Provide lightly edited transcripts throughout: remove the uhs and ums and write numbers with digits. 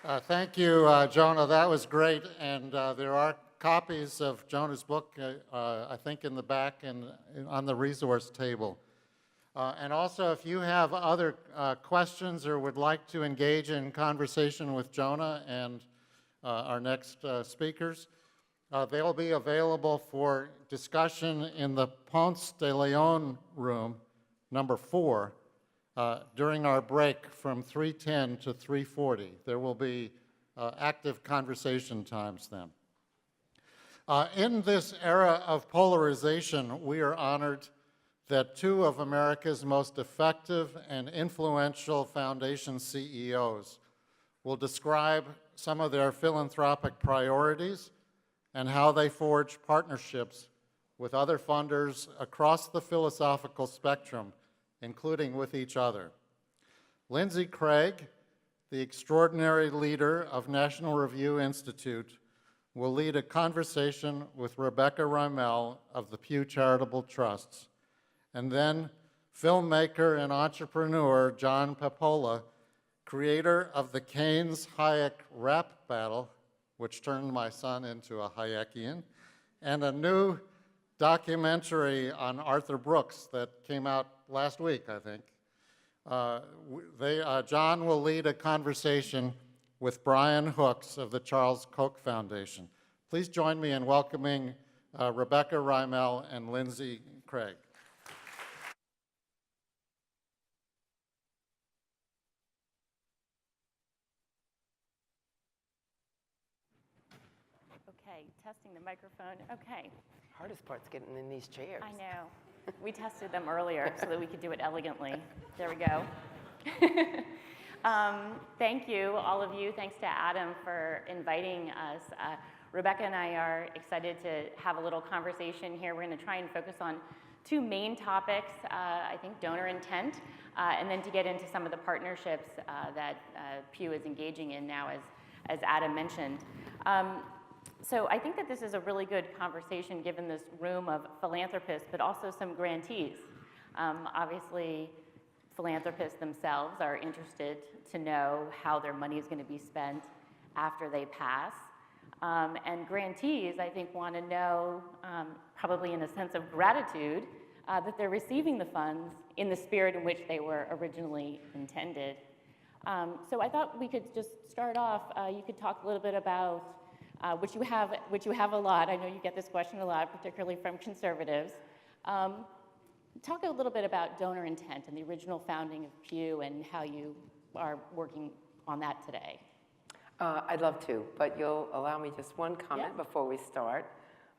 Thank you, Jonah. That was great. And there are copies of Jonah's book, I think, in the back and on the resource table. And also, if you have other questions or would like to engage in conversation with Jonah and our next speakers, they'll be available for discussion in the Ponce de Leon room, number 4, during our break from 3:10 to 3:40. There will be active conversation times then. In this era of polarization, we are honored that 2 of America's most effective and influential foundation CEOs will describe some of their philanthropic priorities and how they forge partnerships with other funders across the philosophical spectrum, including with each other. Lindsay Craig, the extraordinary leader of National Review Institute, will lead a conversation with Rebecca Rimel of the Pew Charitable Trusts. And then filmmaker and entrepreneur John Papola, creator of the Keynes Hayek rap battle, which turned my son into a Hayekian, and a new documentary on Arthur Brooks that came out last week, I think. John will lead a conversation with Brian Hooks of the Charles Koch Foundation. Please join me in welcoming Rebecca Rimel and Lindsay Craig. Okay, testing the microphone. Okay. Hardest part's getting in these chairs. I know. We tested them earlier so that we could do it elegantly. There we go. Thank you, all of you. Thanks to Adam for inviting us. Rebecca and I are excited to have a little conversation here. We're going to try and focus on 2 main topics, I think donor intent, and then to get into some of the partnerships that Pew is engaging in now, as Adam mentioned. So I think that this is a really good conversation given this room of philanthropists, but also some grantees. Obviously, philanthropists themselves are interested to know how their money is going to be spent after they pass. And grantees, I think, want to know, probably in a sense of gratitude, that they're receiving the funds in the spirit in which they were originally intended. So I thought we could just start off. You could talk a little bit about which you have a lot. I know you get this question a lot, particularly from conservatives. Talk a little bit about donor intent and the original founding of Pew and how you are working on that today. I'd love to, but you'll allow me just one comment before we start.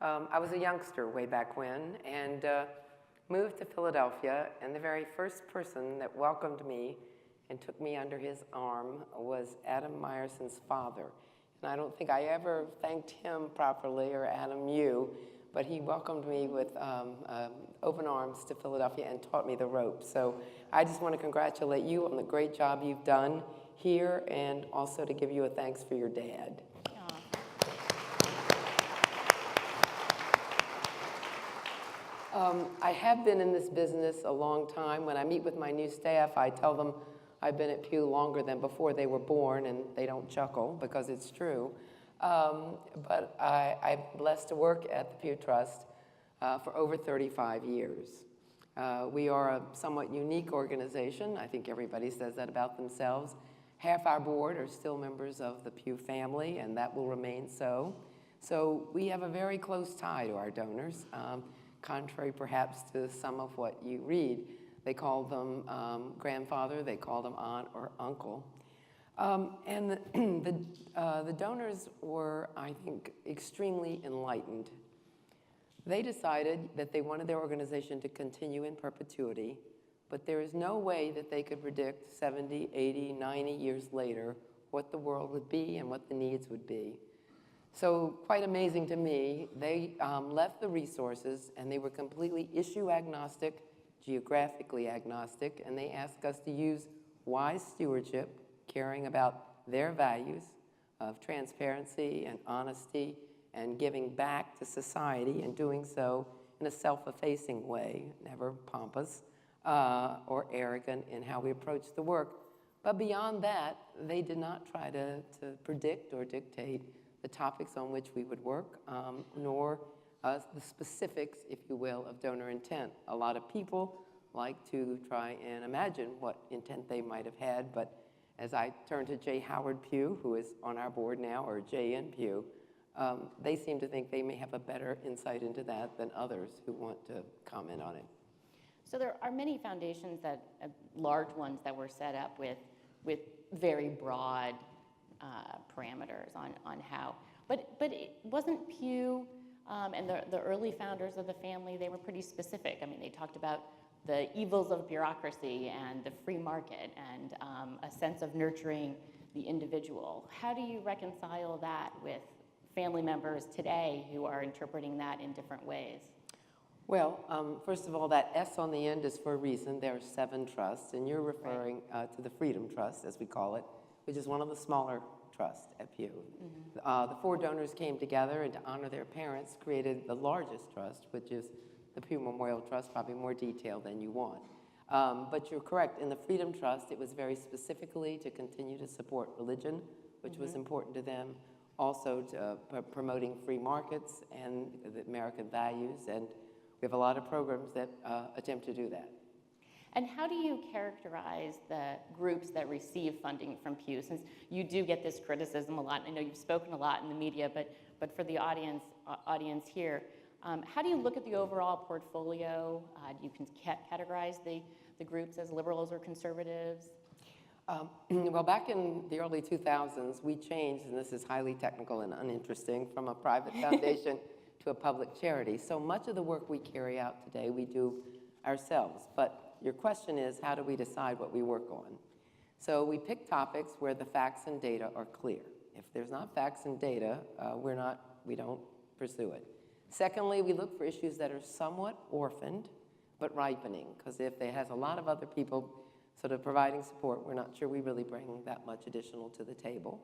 I was a youngster way back when and moved to Philadelphia, and the very first person that welcomed me and took me under his arm was Adam Meyerson's father. And I don't think I ever thanked him properly, or Adam, you, but he welcomed me with open arms to Philadelphia and taught me the ropes. So I just want to congratulate you on the great job you've done here, and also to give you a thanks for your dad. I have been in this business a long time. When I meet with my new staff, I tell them I've been at Pew longer than before they were born, and they don't chuckle because it's true. But I'm blessed to work at the Pew Trust for over 35 years. We are a somewhat unique organization. I think everybody says that about themselves. Half our board are still members of the Pew family, and that will remain so. So we have a very close tie to our donors, contrary perhaps to some of what you read. They call them grandfather, they call them aunt or uncle. And the donors were, I think, extremely enlightened. They decided that they wanted their organization to continue in perpetuity, but there is no way that they could predict 70, 80, 90 years later what the world would be and what the needs would be. So quite amazing to me, they left the resources and they were completely issue agnostic, geographically agnostic, and they asked us to use wise stewardship, caring about their values of transparency and honesty and giving back to society, and doing so in a self-effacing way, never pompous or arrogant in how we approach the work, But beyond that, they did not try to predict or dictate the topics on which we would work, nor the specifics, if you will, of donor intent. A lot of people like to try and imagine what intent they might have had, but as I turn to J. Howard Pugh, who is on our board now, or J.N. Pugh, they seem to think they may have a better insight into that than others who want to comment on it. So there are many foundations that, large ones that were set up with very broad parameters on how. But it wasn't Pew and the early founders of the family, they were pretty specific. I mean, they talked about the evils of bureaucracy and the free market and a sense of nurturing the individual. How do you reconcile that with family members today who are interpreting that in different ways? Well, first of all, that S on the end is for a reason. There are 7 trusts, and you're referring to the Freedom Trust, as we call it, which is one of the smaller trusts at Pew. The 4 donors came together and to honor their parents created the largest trust, which is the Pew Memorial Trust, probably more detailed than you want. But you're correct, in the Freedom Trust, it was very specifically to continue to support religion, which was important to them, also to promoting free markets and the American values, and we have a lot of programs that attempt to do that. And how do you characterize the groups that receive funding from Pew? Since you do get this criticism a lot, I know you've spoken a lot in the media, but for the audience here, how do you look at the overall portfolio? Do you categorize the groups as liberals or conservatives? Well, back in the early 2000s, we changed, and this is highly technical and uninteresting, from a private foundation to a public charity. So much of the work we carry out today, we do ourselves. But your question is, how do we decide what we work on? So we pick topics where the facts and data are clear. If there's not facts and data, we don't pursue it. Secondly, we look for issues that are somewhat orphaned, but ripening, because if there has a lot of other people sort of providing support, we're not sure we really bring that much additional to the table.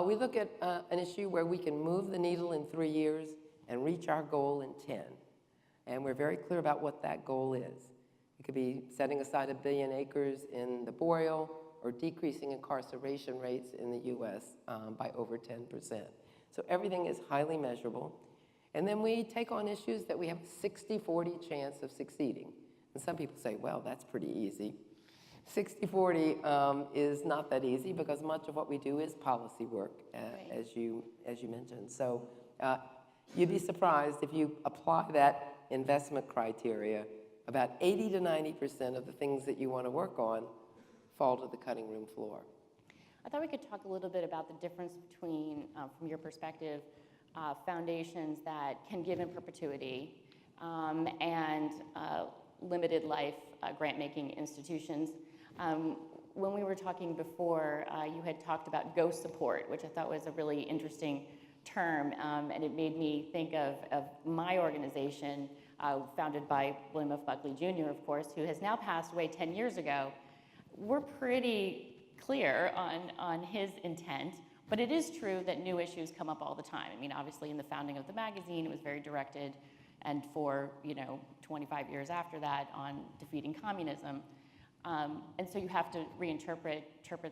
We look at an issue where we can move the needle in 3 years and reach our goal in 10. And we're very clear about what that goal is. It could be setting aside 1 billion acres in the boreal or decreasing incarceration rates in the US by over 10%. So everything is highly measurable. And then we take on issues that we have a 60-40 chance of succeeding. And some people say, well, that's pretty easy. 60-40 is not that easy because much of what we do is policy work, as you mentioned. So you'd be surprised if you apply that investment criteria, about 80 to 90% of the things that you want to work on fall to the cutting room floor. I thought we could talk a little bit about the difference between, from your perspective, foundations that can give in perpetuity and limited life grant-making institutions. When we were talking before, you had talked about ghost support, which I thought was a really interesting term, and it made me think of my organization, founded by William F. Buckley Jr., of course, who has now passed away 10 years ago. We're pretty clear on his intent, but it is true that new issues come up all the time. I mean, obviously, in the founding of the magazine, it was very directed, and for 25 years after that, on defeating communism. And so you have to reinterpret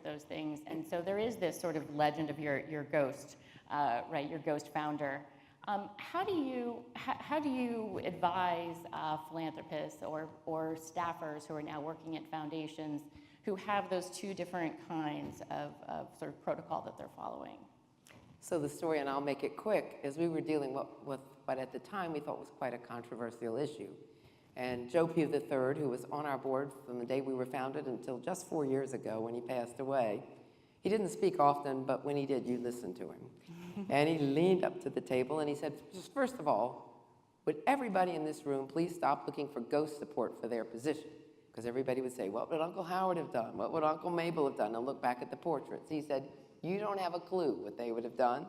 those things. And so there is this sort of legend of your ghost, right? Your ghost founder. How do you advise philanthropists or staffers who are now working at foundations who have those 2 different kinds of sort of protocol that they're following? So the story, and I'll make it quick, is we were dealing with what at the time we thought was quite a controversial issue. And Joe Pugh III, who was on our board from the day we were founded until just 4 years ago when he passed away, he didn't speak often, but when he did, you listened to him. And he leaned up to the table and he said, just first of all, would everybody in this room please stop looking for ghost support for their position? Because everybody would say, what would Uncle Howard have done? What would Uncle Mabel have done? And look back at the portraits. He said, you don't have a clue what they would have done.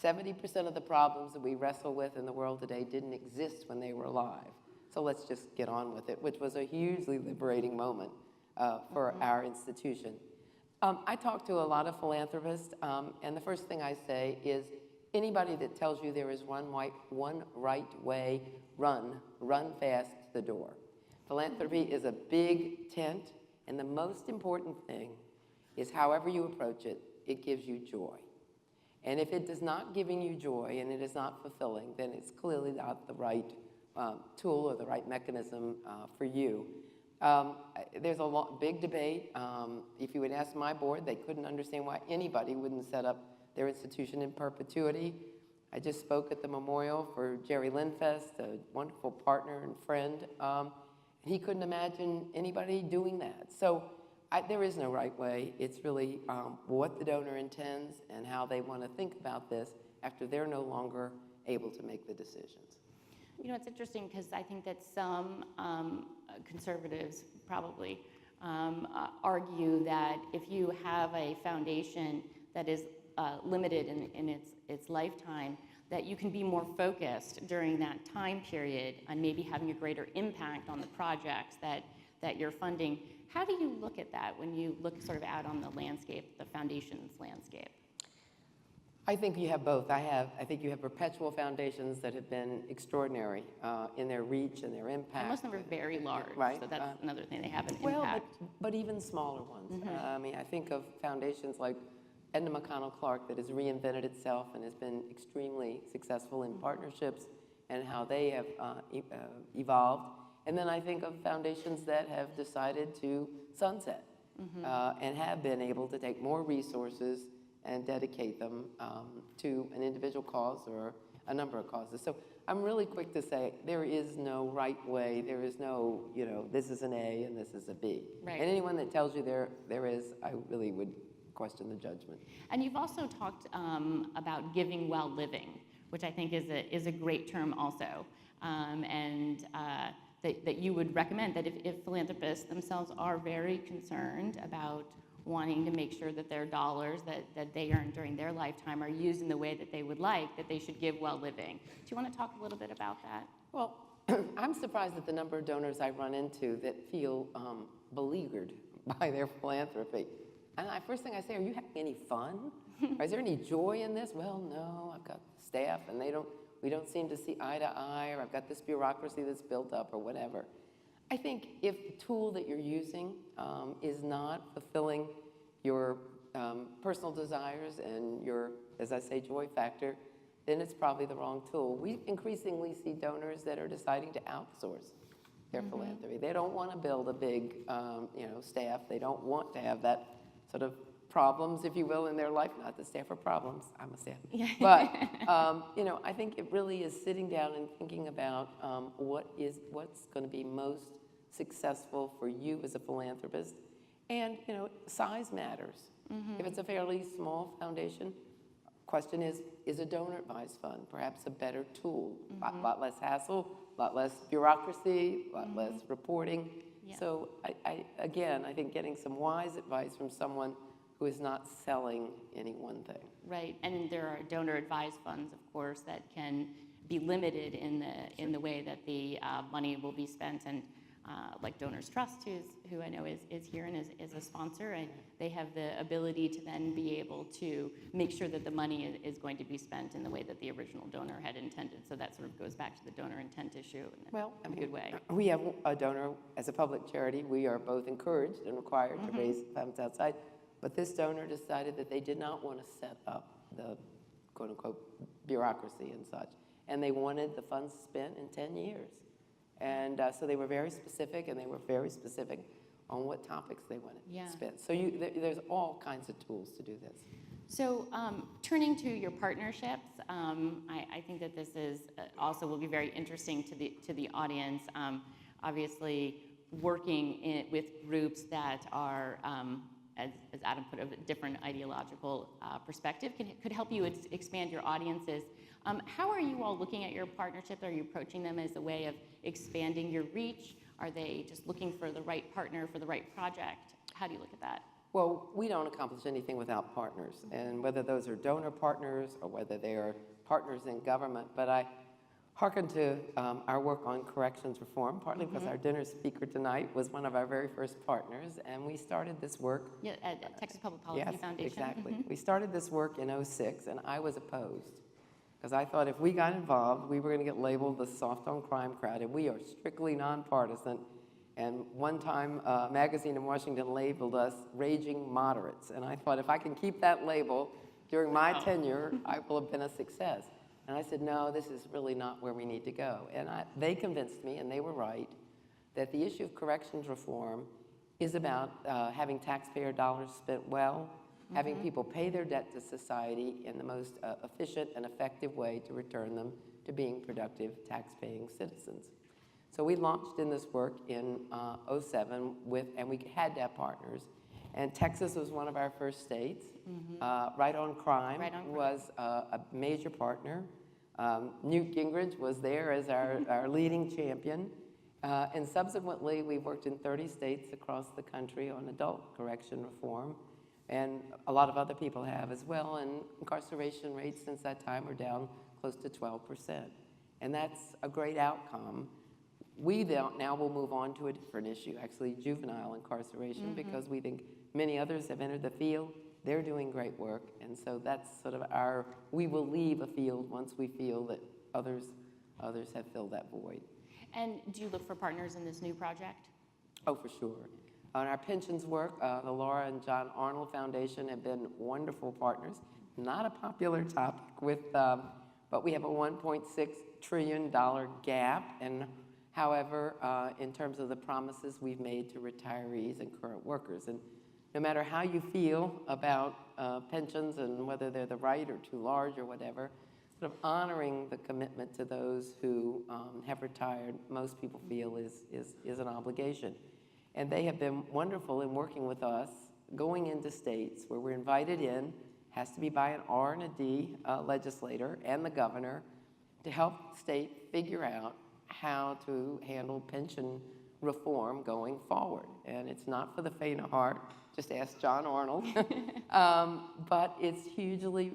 70% of the problems that we wrestle with in the world today didn't exist when they were alive. So let's just get on with it, which was a hugely liberating moment for our institution. I talk to a lot of philanthropists, and the first thing I say is, anybody that tells you there is one right way, run fast to the door. Philanthropy is a big tent, and the most important thing is however you approach it, it gives you joy. And if it does not giving you joy and it is not fulfilling, then it's clearly not the right tool or the right mechanism for you. There's a big debate. If you would ask my board, they couldn't understand why anybody wouldn't set up their institution in perpetuity. I just spoke at the memorial for Jerry Lindfest, a wonderful partner and friend. He couldn't imagine anybody doing that. So there is no right way. It's really what the donor intends and how they want to think about this after they're no longer able to make the decisions. You know, it's interesting because I think that some conservatives probably argue that if you have a foundation that is limited in its lifetime, that you can be more focused during that time period on maybe having a greater impact on the projects that you're funding. How do you look at that when you look sort of out on the landscape, the foundation's landscape? I think you have both. I think you have perpetual foundations that have been extraordinary in their reach and their impact. And most of them are very large, right. So that's another thing, they have an Well, impact. but even smaller ones. Mm-hmm. I mean, I think of foundations like Edna McConnell Clark that has reinvented itself and has been extremely successful in partnerships and how they have evolved. And then I think of foundations that have decided to sunset and have been able to take more resources and dedicate them to an individual cause or a number of causes. So I'm really quick to say there is no right way. There is no, this is an A and this is a B. Right. And anyone that tells you there is, I really would question the judgment. And you've also talked about giving while living, which I think is a great term also, and that you would recommend that if philanthropists themselves are very concerned about wanting to make sure that their dollars that they earn during their lifetime are used in the way that they would like, that they should give while living. Do you want to talk a little bit about that? Well, I'm surprised at the number of donors I run into that feel beleaguered by their philanthropy. And first thing I say, are you having any fun? Or is there any joy in this? Well, no, I've got staff and we don't seem to see eye to eye, or I've got this bureaucracy that's built up or whatever. I think if the tool that you're using is not fulfilling your personal desires and your, as I say, joy factor, then it's probably the wrong tool. We increasingly see donors that are deciding to outsource their philanthropy. They don't want to build a big, staff. They don't want to have that sort of problems, if you will, in their life. Not that staff are problems. I'm a staff. Yeah. But I think it really is sitting down and thinking about what's going to be most successful for you as a philanthropist. And, size matters. If it's a fairly small foundation, question is a donor advised fund perhaps a better tool? A lot less hassle, a lot less bureaucracy, a lot less reporting. Yeah. So I think getting some wise advice from someone who is not selling any one thing. Right, and there are donor advised funds, of course, that can be limited in the way that the money will be spent, and like Donors Trust, who I know is here and is a sponsor, and they have the ability to then be able to make sure that the money is going to be spent in the way that the original donor had intended. So that sort of goes back to the donor intent issue in a good way. We have a donor as a public charity. We are both encouraged and required to raise funds outside, but this donor decided that they did not want to set up the quote-unquote bureaucracy and such, and they wanted the funds spent in 10 years. And so they were very specific, and they were very specific on what topics they wanted spent. So there's all kinds of tools to do this. So turning to your partnerships, I think that this is also will be very interesting to the audience. Obviously, working with groups that are, as Adam put it, a different ideological perspective could help you expand your audiences. How are you all looking at your partnerships? Are you approaching them as a way of expanding your reach? Are they just looking for the right partner for the right project? How do you look at that? Well, we don't accomplish anything without partners, and whether those are donor partners or whether they are partners in government. But I hearken to our work on corrections reform, partly because our dinner speaker tonight was one of our very first partners, and we started this work. Yeah, at Texas Public Policy Foundation. Exactly. We started this work in '06, and I was opposed, because I thought if we got involved, we were going to get labeled the soft on crime crowd, and we are strictly nonpartisan. And one time, a magazine in Washington labeled us raging moderates. And I thought, if I can keep that label during my tenure, I will have been a success. And I said, no, this is really not where we need to go. And they convinced me, and they were right, that the issue of corrections reform is about having taxpayer dollars spent well, having people pay their debt to society in the most efficient and effective way to return them to being productive, tax-paying citizens. So we launched in this work in '07 and we had to have partners. And Texas was one of our first states. Right on Crime was a major partner. Newt Gingrich was there as our leading champion. And subsequently, we've worked in 30 states across the country on adult correction reform. And a lot of other people have as well. And incarceration rates since that time are down close to 12%. And that's a great outcome. We now will move on to a different issue, actually juvenile incarceration, because we think many others have entered the field. They're doing great work. And so that's sort of we will leave a field once we feel that others have filled that void. And do you look for partners in this new project? Oh, for sure. On our pensions work, the Laura and John Arnold Foundation have been wonderful partners. Not a popular topic but we have a $1.6 trillion gap. And however, in terms of the promises we've made to retirees and current workers. And no matter how you feel about pensions and whether they're the right or too large or whatever, sort of honoring the commitment to those who have retired, most people feel is an obligation. And they have been wonderful in working with us, going into states where we're invited in, has to be by an R and a D legislator and the governor, to help state figure out how to handle pension reform going forward. And it's not for the faint of heart, just ask John Arnold. But it's hugely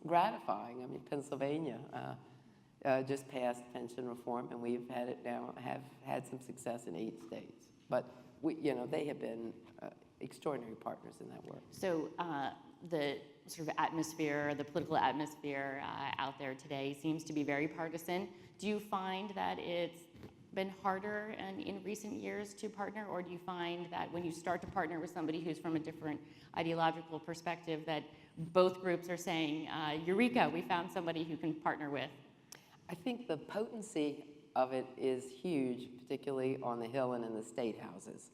gratifying. I mean, Pennsylvania just passed pension reform, and we've had it now, have had some success in 8 states. But they have been extraordinary partners in that work. So the sort of atmosphere, the political atmosphere out there today seems to be very partisan. Do you find that it's been harder in recent years to partner, or do you find that when you start to partner with somebody who's from a different ideological perspective, that both groups are saying, Eureka, we found somebody who can partner with? I think the potency of it is huge, particularly on the Hill and in the state houses.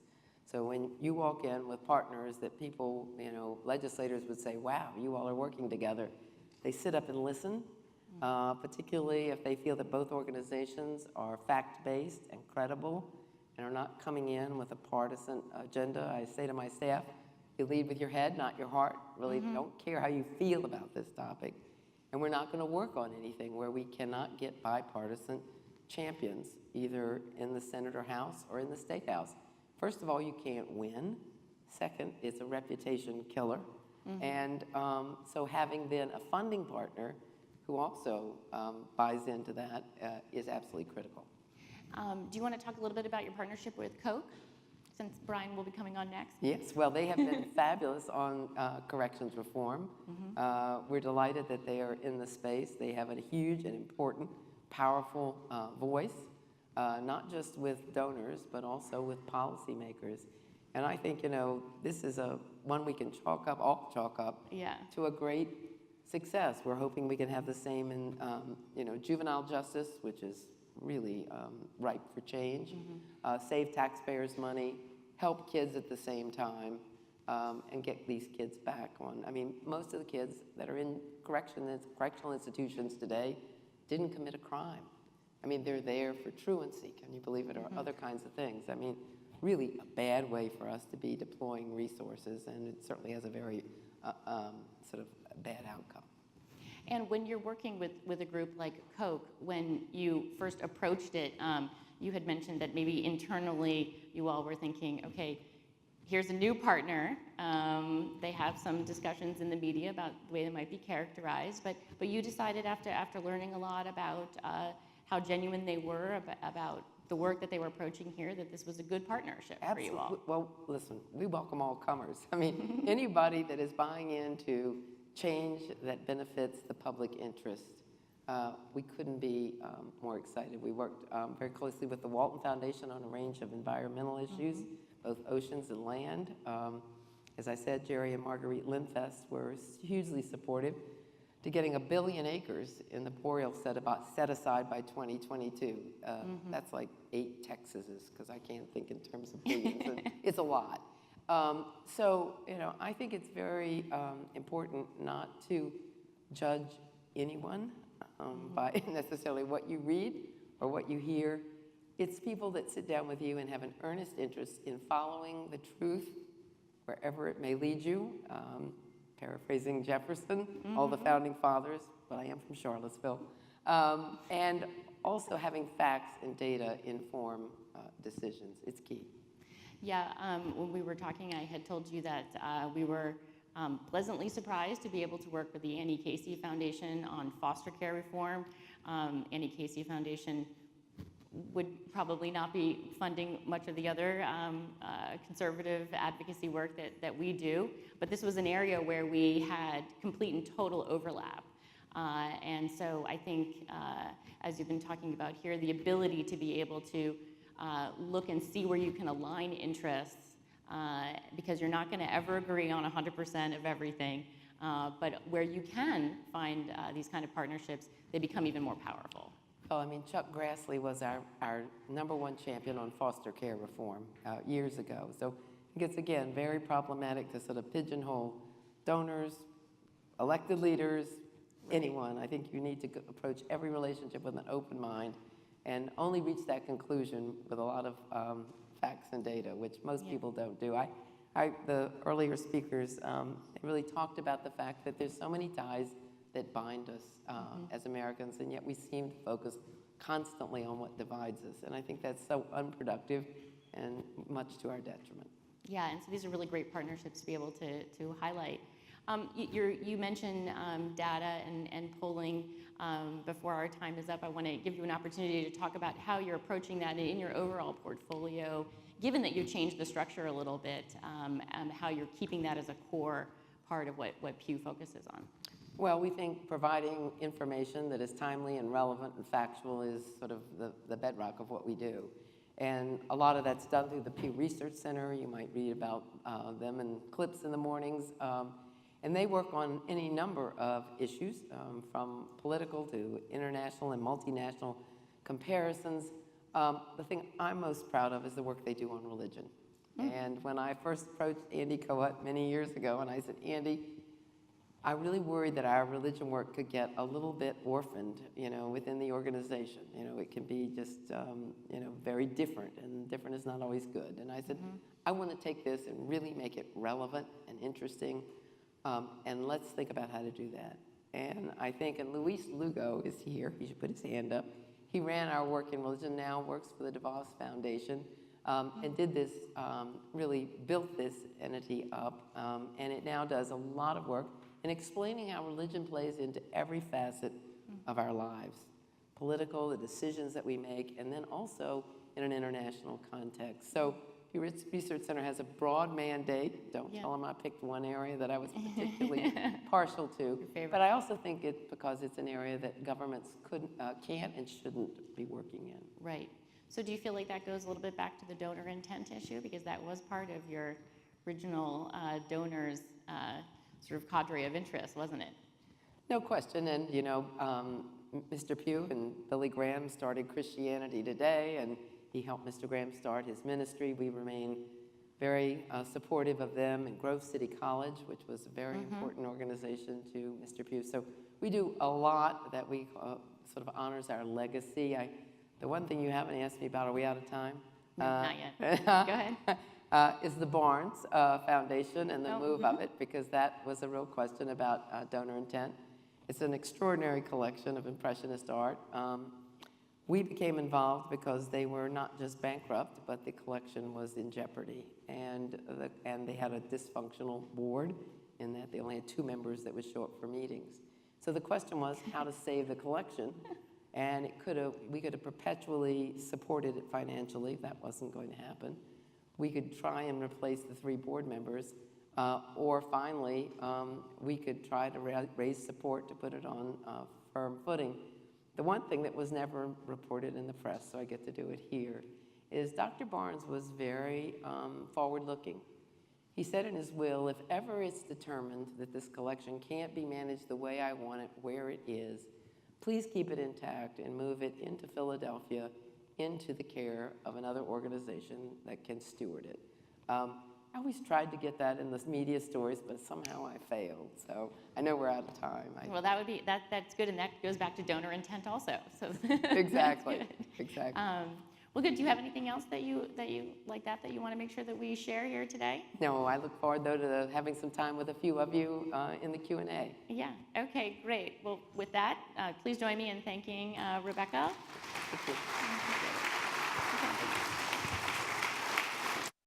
So when you walk in with partners that people, legislators would say, wow, you all are working together, they sit up and listen, particularly if they feel that both organizations are fact-based and credible and are not coming in with a partisan agenda. I say to my staff, you lead with your head, not your heart. Really don't care how you feel about this topic. And we're not going to work on anything where we cannot get bipartisan champions, either in the Senate or House or in the State House. First of all, you can't win. Second, it's a reputation killer. And so having then a funding partner who also buys into that is absolutely critical. Do you want to talk a little bit about your partnership with Koch, since Brian will be coming on next? Yes, well, they have been fabulous on corrections reform. We're delighted that they are in the space. They have a huge and important, powerful voice, not just with donors, but also with policymakers. And I think, this is one we can chalk up to a great success. We're hoping we can have the same in, juvenile justice, which is really ripe for change, save taxpayers money, help kids at the same time, and get these kids back on. I mean, most of the kids that are in correctional institutions today didn't commit a crime. I mean, they're there for truancy, can you believe it, or other kinds of things. I mean, really a bad way for us to be deploying resources, and it certainly has a very sort of bad outcome. And when you're working with a group like Koch, when you first approached it, you had mentioned that maybe internally you all were thinking, okay, here's a new partner. They have some discussions in the media about the way they might be characterized, but you decided after learning a lot about how genuine they were about the work that they were approaching here, that this was a good partnership for you all. Well, listen, we welcome all comers. I mean, anybody that is buying into change that benefits the public interest we couldn't be more excited. We worked very closely with the Walton Foundation on a range of environmental issues, both oceans and land. As I said, Jerry and Marguerite Lindfest were hugely supportive to getting 1 billion acres in the boreal set aside by 2022. That's like 8 Texases, because I can't think in terms of billions. And it's a lot. So, I think it's very important not to judge anyone by necessarily what you read or what you hear. It's people that sit down with you and have an earnest interest in following the truth wherever it may lead you. Paraphrasing Jefferson, all the founding fathers, but I am from Charlottesville. And also having facts and data inform decisions. It's key. Yeah, when we were talking, I had told you that we were pleasantly surprised to be able to work with the Annie Casey Foundation on foster care reform. Annie Casey Foundation would probably not be funding much of the other conservative advocacy work that we do, but this was an area where we had complete and total overlap. And so I think, as you've been talking about here, the ability to be able to look and see where you can align interests, because you're not going to ever agree on 100% of everything, but where you can find these kind of partnerships, they become even more powerful. Well, I mean, Chuck Grassley was our #1 champion on foster care reform years ago. So I think it's, again, very problematic to sort of pigeonhole donors, elected leaders, anyone. I think you need to approach every relationship with an open mind and only reach that conclusion with a lot of facts and data, which most people don't do. The earlier speakers really talked about the fact that there's so many ties that bind us as Americans, and yet we seem to focus constantly on what divides us. And I think that's so unproductive and much to our detriment. Yeah, and so these are really great partnerships to be able to highlight. You mentioned data and polling. Before our time is up, I want to give you an opportunity to talk about how you're approaching that in your overall portfolio, given that you've changed the structure a little bit, and how you're keeping that as a core part of what Pew focuses on. Well, we think providing information that is timely and relevant and factual is sort of the bedrock of what we do. And a lot of that's done through the Pew Research Center. You might read about them in clips in the mornings. And they work on any number of issues, from political to international and multinational comparisons. The thing I'm most proud of is the work they do on religion. And when I first approached Andy Coat many years ago, and I said, Andy, I really worried that our religion work could get a little bit orphaned, within the organization. It can be just, very different, and different is not always good. And I said, I want to take this and really make it relevant and interesting, and let's think about how to do that. And I think, and Luis Lugo is here, he should put his hand up. He ran our work in religion, now works for the DeVos Foundation, and did this, really built this entity up, and it now does a lot of work in explaining how religion plays into every facet of our lives. Political, the decisions that we make, and then also in an international context. So the Research Center has a broad mandate. Don't tell them I picked one area that I was particularly partial to. But I also think it's because it's an area that governments can't and shouldn't be working in. Right. So do you feel like that goes a little bit back to the donor intent issue? Because that was part of your original donors' sort of cadre of interest, wasn't it? No question. And, Mr. Pugh and Billy Graham started Christianity Today, and he helped Mr. Graham start his ministry. We remain very supportive of them, and Grove City College, which was a very important organization to Mr. Pugh. So we do a lot that we sort of honors our legacy. The one thing you haven't asked me about, are we out of time? No, not yet. Go ahead. Is the Barnes Foundation and the move of it, because that was a real question about donor intent. It's an extraordinary collection of Impressionist art. We became involved because they were not just bankrupt, but the collection was in jeopardy. And they had a dysfunctional board in that they only had 2 members that would show up for meetings. So the question was how to save the collection. And we could have perpetually supported it financially if that wasn't going to happen. We could try and replace the 3 board members, or finally, we could try to raise support to put it on firm footing. The one thing that was never reported in the press, so I get to do it here, is Dr. Barnes was very forward-looking. He said in his will, if ever it's determined that this collection can't be managed the way I want it, where it is, please keep it intact and move it into Philadelphia into the care of another organization that can steward it. I always tried to get that in the media stories, but somehow I failed. So I know we're out of time. Well, that would be that's good, and that goes back to donor intent also. So Exactly. That's good. Exactly. Well, good. Do you have anything else that you like that you want to make sure that we share here today? No, I look forward though to having some time with a few of you in the Q&A. Yeah. Okay. Great. Well, with that, please join me in thanking Rebecca. Thank you.